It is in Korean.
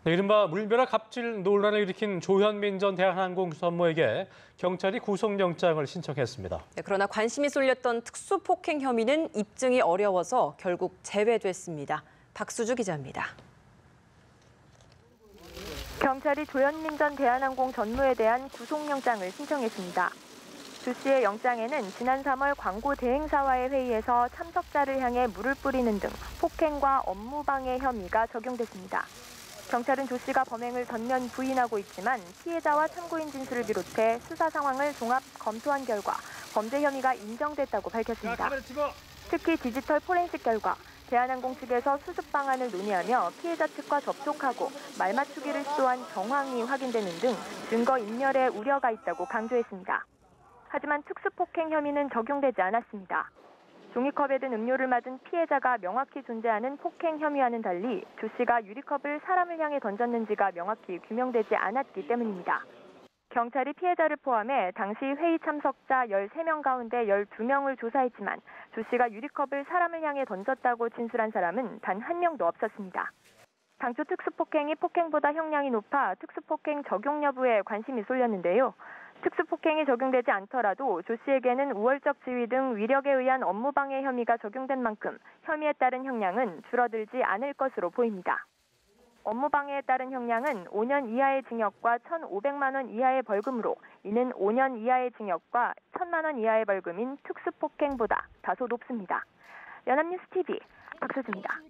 네, 이른바 물벼락 갑질 논란을 일으킨 조현민 전 대한항공 전무에게 경찰이 구속영장을 신청했습니다. 네, 그러나 관심이 쏠렸던 특수폭행 혐의는 입증이 어려워서 결국 제외됐습니다. 박수주 기자입니다. 경찰이 조현민 전 대한항공 전무에 대한 구속영장을 신청했습니다. 조 씨의 영장에는 지난 3월 광고 대행사와의 회의에서 참석자를 향해 물을 뿌리는 등 폭행과 업무방해 혐의가 적용됐습니다. 경찰은 조 씨가 범행을 전면 부인하고 있지만 피해자와 참고인 진술을 비롯해 수사 상황을 종합 검토한 결과 범죄 혐의가 인정됐다고 밝혔습니다. 특히 디지털 포렌식 결과 대한항공 측에서 수습 방안을 논의하며 피해자 측과 접촉하고 말 맞추기를 시도한 정황이 확인되는 등 증거 인멸의 우려가 있다고 강조했습니다. 하지만 특수폭행 혐의는 적용되지 않았습니다. 종이컵에 든 음료를 맞은 피해자가 명확히 존재하는 폭행 혐의와는 달리 조 씨가 유리컵을 사람을 향해 던졌는지가 명확히 규명되지 않았기 때문입니다. 경찰이 피해자를 포함해 당시 회의 참석자 13명 가운데 12명을 조사했지만 조 씨가 유리컵을 사람을 향해 던졌다고 진술한 사람은 단 한 명도 없었습니다. 당초 특수폭행이 폭행보다 형량이 높아 특수폭행 적용 여부에 관심이 쏠렸는데요. 특수폭행이 적용되지 않더라도 조 씨에게는 우월적 지위 등 위력에 의한 업무방해 혐의가 적용된 만큼 혐의에 따른 형량은 줄어들지 않을 것으로 보입니다. 업무방해에 따른 형량은 5년 이하의 징역과 1,500만 원 이하의 벌금으로 이는 5년 이하의 징역과 1,000만 원 이하의 벌금인 특수폭행보다 다소 높습니다. 연합뉴스 TV 박수주입니다.